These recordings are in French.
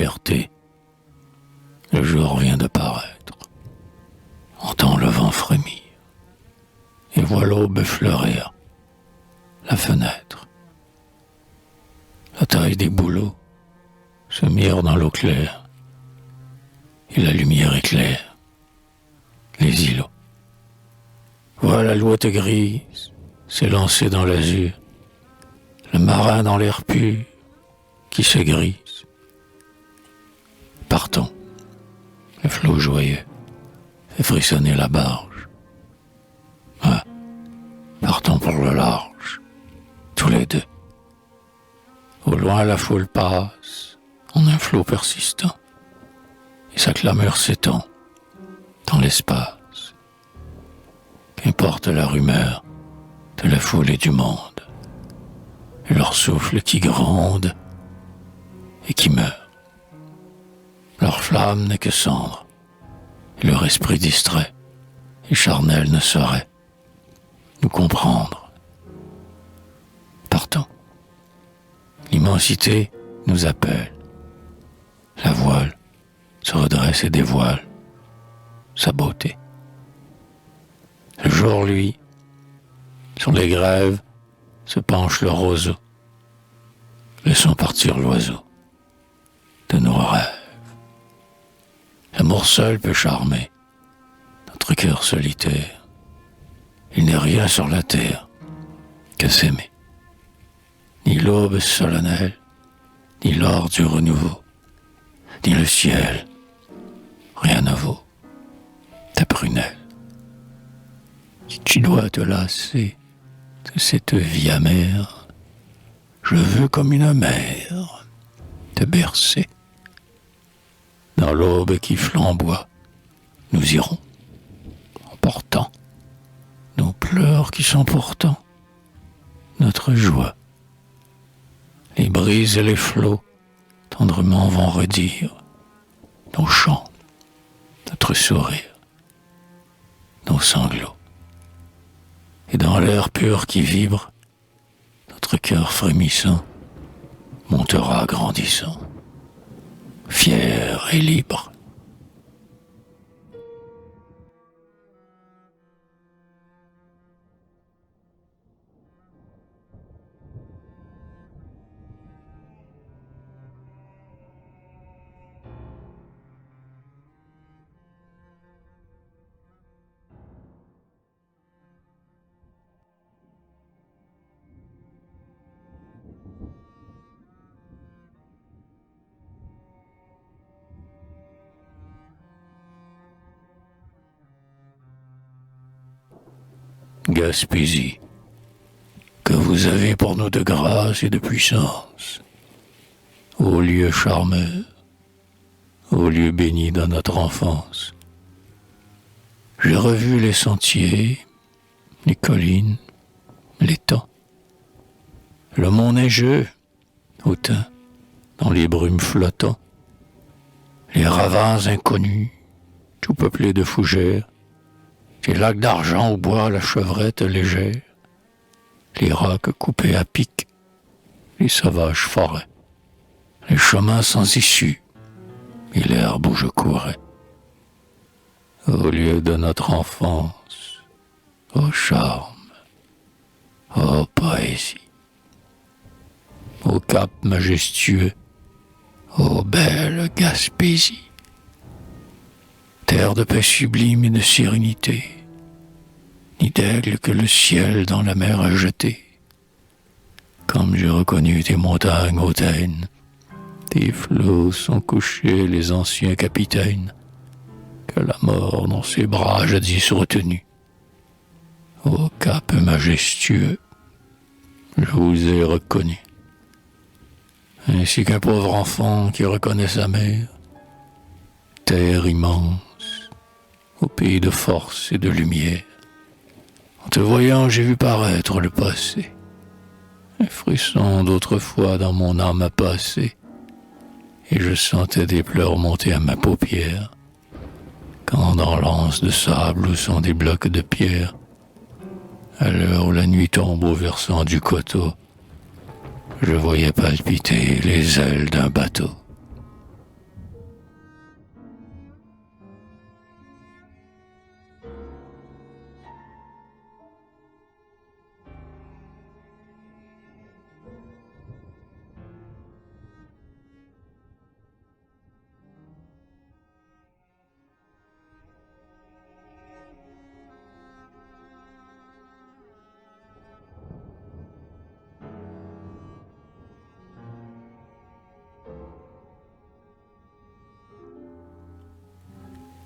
liberté. Le jour vient de paraître. Entends le vent frémir. Et vois l'aube fleurir la fenêtre. La taille des bouleaux se mire dans l'eau claire. Et la lumière éclaire les îlots. Vois l'alouette grise s'élancer dans l'azur. Le marin dans l'air pur qui se grise. Partons. Le flot joyeux fait frissonner la barge. Ah, partons pour le large, tous les deux. Au loin la foule passe en un flot persistant, et sa clameur s'étend dans l'espace. Qu'importe la rumeur de la foule et du monde, et leur souffle qui gronde et qui meurt. Leur flamme n'est que cendre, et leur esprit distrait et charnel ne saurait nous comprendre. Partons. L'immensité nous appelle. La voile se redresse et dévoile sa beauté. Le jour, lui, sur les grèves, se penche le roseau. Laissons partir l'oiseau de nos rêves. L'amour seul peut charmer notre cœur solitaire. Il n'est rien sur la terre que s'aimer. Ni l'aube solennelle, ni l'or du renouveau, ni le ciel, rien ne vaut ta prunelle. Si tu dois te lasser de cette vie amère, je veux comme une mère te bercer. Dans l'aube qui flamboie, nous irons, emportant nos pleurs qui sont pourtant notre joie. Les brises et les flots tendrement vont redire nos chants, notre sourire, nos sanglots. Et dans l'air pur qui vibre, notre cœur frémissant montera grandissant, fier et libre. Gaspésie, que vous avez pour nous de grâce et de puissance, ô lieu charmeur, ô lieu béni de notre enfance. J'ai revu les sentiers, les collines, l'étang, le mont neigeux, hautain, dans les brumes flottants, les ravins inconnus, tout peuplés de fougères, les lacs d'argent où boit la chevrette légère, les rocs coupés à pic, les sauvages forêts, les chemins sans issue, et l'herbe où je courais. Au lieu de notre enfance, ô charme, ô poésie, au cap majestueux, ô belle Gaspésie, terre de paix sublime et de sérénité, ni d'aigle que le ciel dans la mer a jeté. Comme j'ai reconnu tes montagnes hautaines, tes flots sont couchés les anciens capitaines, que la mort dans ses bras jadis retenu. Ô cap majestueux, je vous ai reconnu, ainsi qu'un pauvre enfant qui reconnaît sa mère. Terre immense, au pays de force et de lumière. En te voyant, j'ai vu paraître le passé. Un frisson d'autrefois dans mon âme a passé, et je sentais des pleurs monter à ma paupière, quand dans l'anse de sable où sont des blocs de pierre, à l'heure où la nuit tombe au versant du coteau, je voyais palpiter les ailes d'un bateau.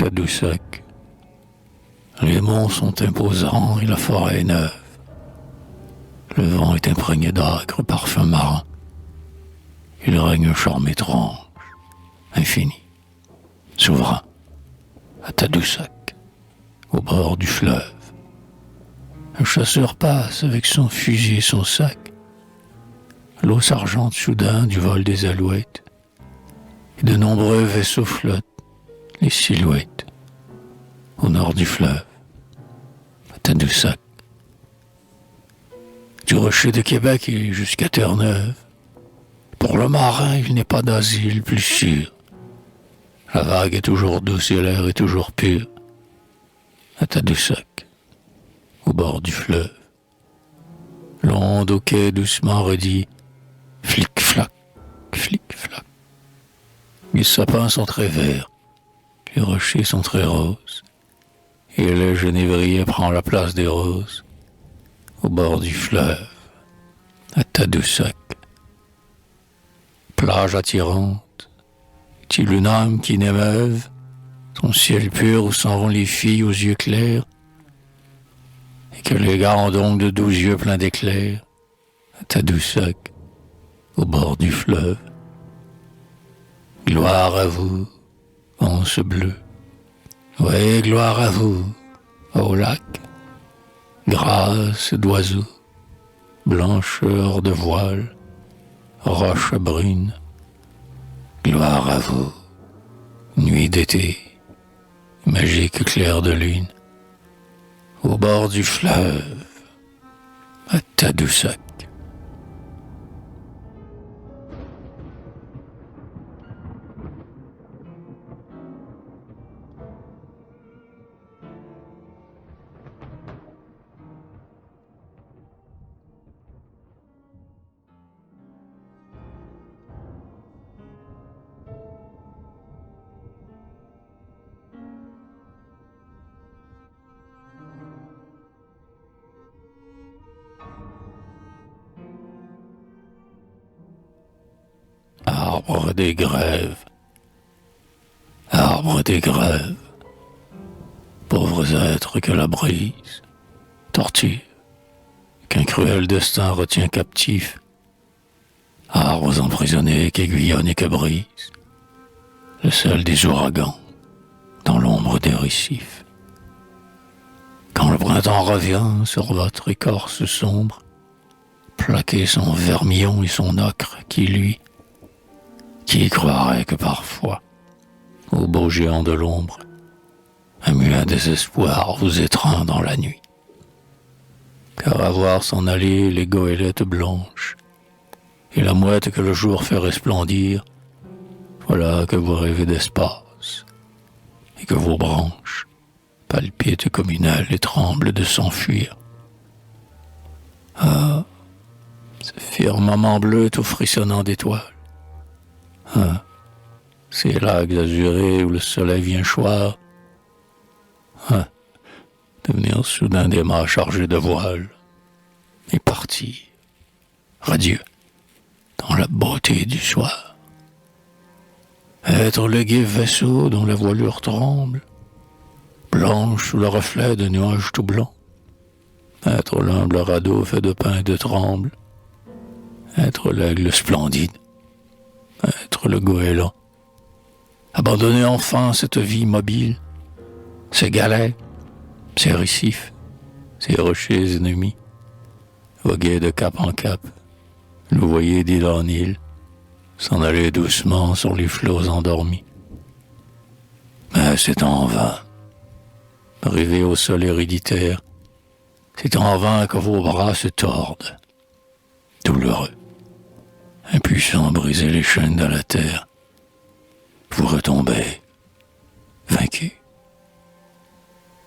Tadoussac. Les monts sont imposants et la forêt est neuve. Le vent est imprégné d'âcres parfums marins. Il règne un charme étrange, infini, souverain, à Tadoussac, au bord du fleuve. Un chasseur passe avec son fusil et son sac. L'eau s'argente soudain du vol des alouettes. Et de nombreux vaisseaux flottent, les silhouettes, au nord du fleuve, à Tadoussac. Du rocher de Québec et jusqu'à Terre-Neuve, pour le marin, il n'est pas d'asile plus sûr. La vague est toujours douce et l'air est toujours pur. À Tadoussac, au bord du fleuve, l'onde au quai doucement redit flic-flac, flic-flac. Les sapins sont très verts, les rochers sont très roses, et le genévrier prend la place des roses, au bord du fleuve, à Tadoussac. Plage attirante, est-il une âme qui n'émeuve, son ciel pur où s'en vont les filles aux yeux clairs, et que les gars ont donc de 12 yeux pleins d'éclairs, à Tadoussac, au bord du fleuve. Gloire à vous, once bleue, oui, gloire à vous, au lac, grâce d'oiseaux, blancheur de voile, roche brune, gloire à vous, nuit d'été, magique clair de lune, au bord du fleuve, à Tadoussac. Arbre des grèves, arbre des grèves, pauvres êtres que la brise torture, qu'un cruel destin retient captifs, arbres emprisonnés qu'aiguillonnent et que brise le sel des ouragans dans l'ombre des récifs. Quand le printemps revient sur votre écorce sombre, plaquer son vermillon et son ocre qui croirait que parfois, au beau géant de l'ombre, un muet désespoir vous étreint dans la nuit. Car à voir s'en aller les goélettes blanches et la mouette que le jour fait resplendir, voilà que vous rêvez d'espace et que vos branches palpitent comme une aile et tremblent de s'enfuir. Ah, ce firmament bleu tout frissonnant d'étoiles. Ah, ces lacs azurés où le soleil vient choir. Ah, devenir soudain des mâts chargés de voiles et partir, radieux, dans la beauté du soir. Être le gai vaisseau dont la voilure tremble, blanche sous le reflet de nuages tout blancs. Être l'humble radeau fait de pain et de tremble. Être l'aigle splendide. Être le goéland. Abandonner enfin cette vie mobile, ces galets, ces récifs, ces rochers ennemis. Voguer de cap en cap, louvoyer d'île en île, s'en aller doucement sur les flots endormis. Mais c'est en vain. Arrivé au sol héréditaire, c'est en vain que vos bras se tordent, douloureux, impuissants à briser les chaînes de la terre. Vous retombez, vaincu,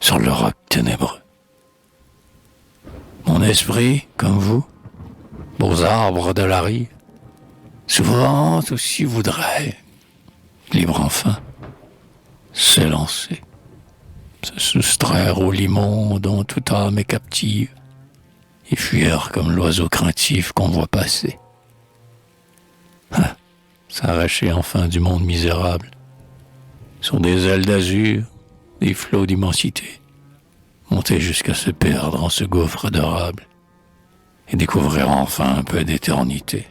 sur le roc ténébreux. Mon esprit, comme vous, beaux arbres de la rive, souvent aussi voudrait, libre enfin, s'élancer, se soustraire au limon dont toute âme est captive, et fuir comme l'oiseau craintif qu'on voit passer. S'arracher enfin du monde misérable, sur des ailes d'azur, des flots d'immensité, monter jusqu'à se perdre en ce gouffre adorable et découvrir enfin un peu d'éternité.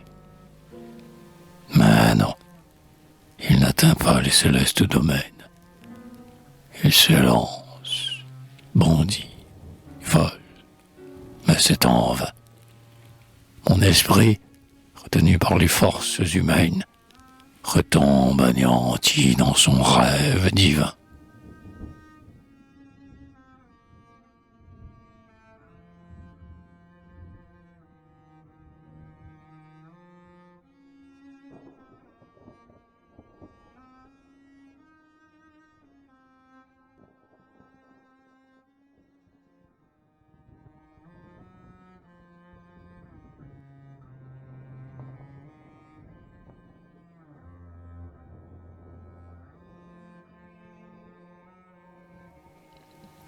Mais non, il n'atteint pas les célestes domaines. Il s'élance, bondit, vole, mais c'est en vain. Mon esprit, retenu par les forces humaines, retombe anéanti dans son rêve divin.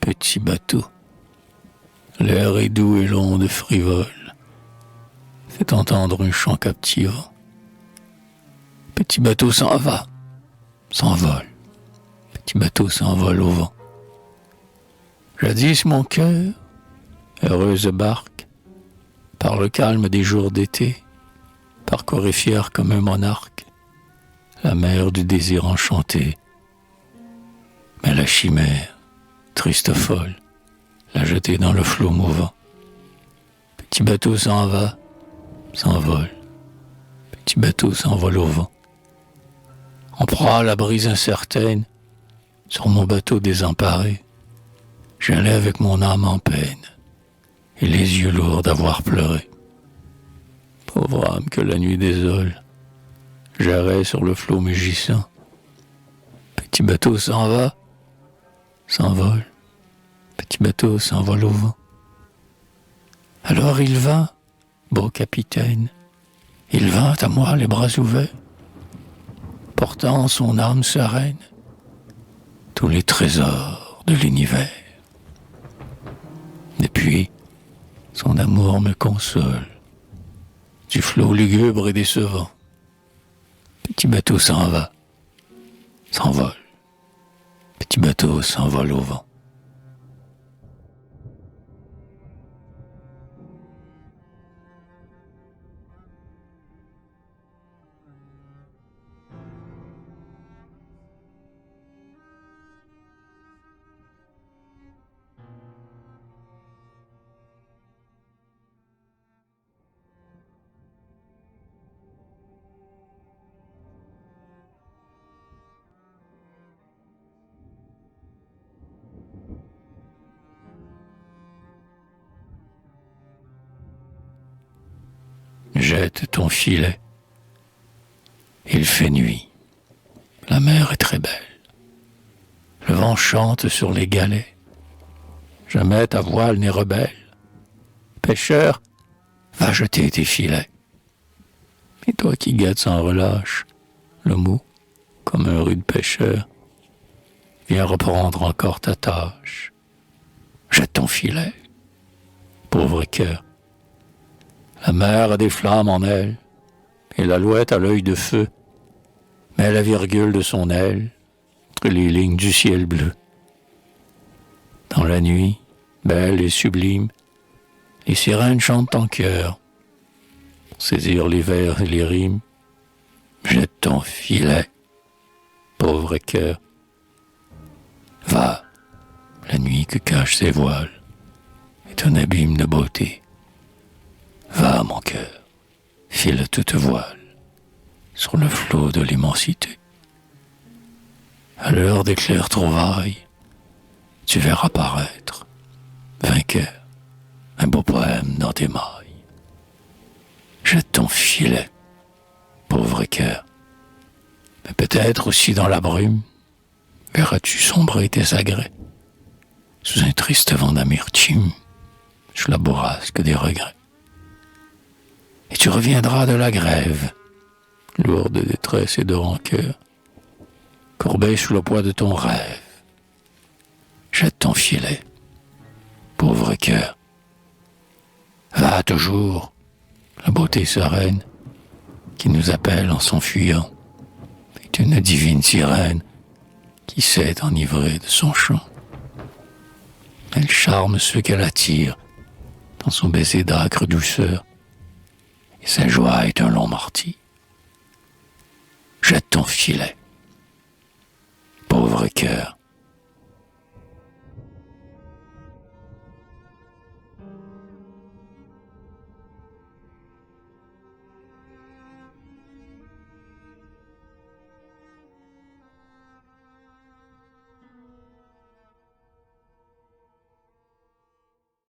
Petit bateau, l'air est doux et l'onde frivole fait entendre un chant captivant. Petit bateau s'en va, s'envole. Petit bateau s'envole au vent. Jadis mon cœur, heureuse barque, par le calme des jours d'été, parcourait fier comme un monarque la mer du désir enchanté. Mais la chimère, triste folle, l'a jeté dans le flot mouvant. Petit bateau s'en va, s'envole. Petit bateau s'envole au vent. En proie à la brise incertaine, sur mon bateau désemparé, j'allais avec mon âme en peine et les yeux lourds d'avoir pleuré. Pauvre âme que la nuit désole, j'errais sur le flot mugissant. Petit bateau s'en va, s'envole. Petit bateau s'envole au vent. Alors il vint, beau capitaine, il vint à moi les bras ouverts, portant en son âme sereine tous les trésors de l'univers. Depuis, son amour me console du flot lugubre et décevant. Petit bateau s'en va, s'envole. Petit bateau s'envole au vent. Jette ton filet. Il fait nuit. La mer est très belle. Le vent chante sur les galets. Jamais ta voile n'est rebelle. Pêcheur, va jeter tes filets. Et toi qui guettes sans relâche le mot comme un rude pêcheur, viens reprendre encore ta tâche. Jette ton filet. Pauvre cœur. La mer a des flammes en elle, et l'alouette a l'œil de feu, met la virgule de son aile entre les lignes du ciel bleu. Dans la nuit, belle et sublime, les sirènes chantent en chœur. Pour saisir les vers et les rimes, jette ton filet, pauvre cœur. Va, la nuit que cachent ses voiles est un abîme de beauté. Va, mon cœur, file toute voile sur le flot de l'immensité. À l'heure des claires trouvailles, tu verras paraître, vainqueur, un beau poème dans tes mailles. Jette ton filet, pauvre cœur, mais peut-être aussi dans la brume, verras-tu sombrer tes agrès, sous un triste vent d'amertume, sous la bourrasque des regrets. Et tu reviendras de la grève, lourd de détresse et de rancœur, courbé sous le poids de ton rêve. Jette ton filet, pauvre cœur. Va toujours, la beauté sereine qui nous appelle en s'enfuyant est une divine sirène qui s'est enivrée de son chant. Elle charme ceux qu'elle attire dans son baiser d'âcre douceur, et sa joie est un long marty. Jette ton filet, pauvre cœur,